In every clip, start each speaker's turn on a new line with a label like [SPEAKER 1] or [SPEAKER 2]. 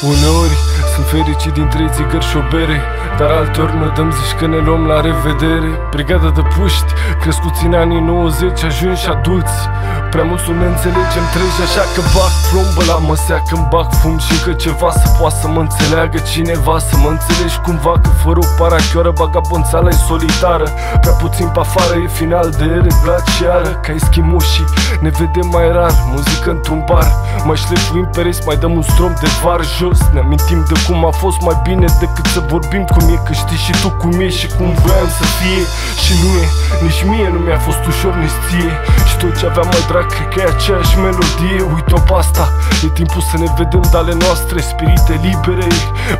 [SPEAKER 1] Uneori sunt fericit din 3 țigări și o bere, dar alteori ne dăm zici că ne luăm la revedere. Brigada de puști, crescuți în anii 90, ajunși adulți. Prea mulți nu ne înțelegem treci, așa că bag plombă la măsea când bag fum. Și că ceva să poată să mă înțeleagă cineva, să mă înțelegi cumva, că fără o parachioară vagabonțala e solitară. Prea puțin pe afară e final de ere glaciară. Ca eschimoșii ne vedem mai rar, muzică într-un bar, mai șlefuim pereți, mai dăm un strom de var jos. Ne amintim de cum a fost mai bine decât să vorbim cum e, că știi și tu cum e și cum voiam să fie. Și nu e, nici mie nu mi-a fost ușor, nici ție. Și tot ce aveam mai drag, cred că e aceeași melodie. Uite-o pe asta, e timpul să ne vedem de ale noastre, spirite libere.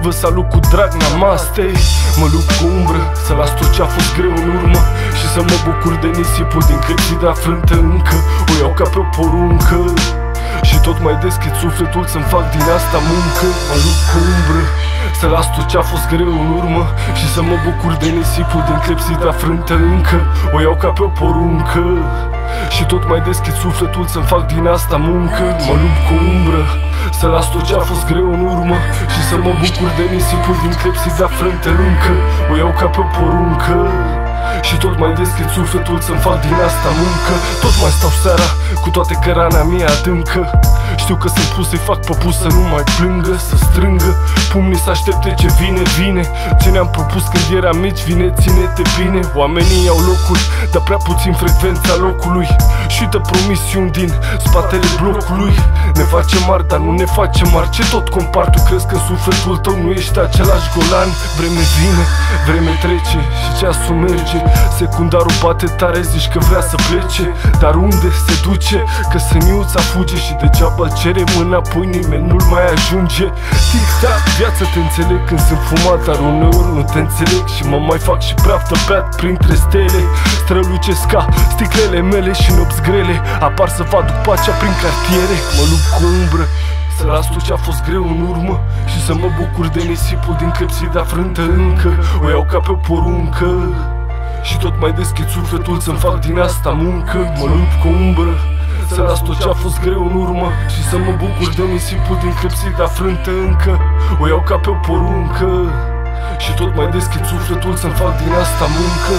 [SPEAKER 1] Vă salut cu drag, namaste. Mă lupt cu umbră, să las tot ce a fost greu în urmă și să mă bucur de nisipul din cărții de afrântă încă. O iau ca pe o poruncă și tot mai deschid sufletul să-mi fac din asta muncă. Mă lupt cu umbră, să las tot ce a fost greu în urmă și să mă bucur de nisipul din clepsita frântă încă. O iau ca pe o poruncă și tot mai deschid sufletul să-mi fac din asta muncă. Mă lupt cu umbră, să las tot ce a fost greu în urmă și să mă bucur de nisipul din clepsita frântă încă. O iau ca pe o poruncă și tot mai deschid sufletul să-mi fac din asta muncă. Tot mai stau seara, cu toate că rana mea adâncă. Știu că sunt pus să-i fac păpus să nu mai plângă, să strângă pumnii să aștepte ce vine, vine. Ce ne-am propus când eram mici, vine, ține-te bine. Oamenii iau locuri, dar prea puțin frecvența locului. Și uită promisiuni din spatele blocului. Ne facem mari, dar nu ne facem mari. Ce tot compar? Tu crezi că în sufletul tău nu ești același golan? Vreme vine, vreme trece și ceasul merge. Secundarul bate tare, zici că vrea să plece, dar unde se duce? Că seniuța fuge și degeaba cere mâna, apoi nimeni nu-l mai ajunge. Tic-tac, viața te înțeleg când sunt fumat, dar uneori nu te înțeleg și mă mai fac și praf de beat printre stele. Strălucesc ca sticlele mele și nopți grele apar să fac după aceea prin cartiere. Mă lupt cu umbră, să las tot ce a fost greu în urmă și să mă bucur de nisipul din clepsida frântă încă. O iau ca pe o poruncă și tot mai deschid sufletul să-mi fac din asta muncă. Mă lupt cu umbră, să las tot ce a fost greu în urmă și să mă bucur de nisipul din clepsida frântă încă. O iau ca pe o poruncă și tot mai deschid sufletul să-mi fac din asta muncă.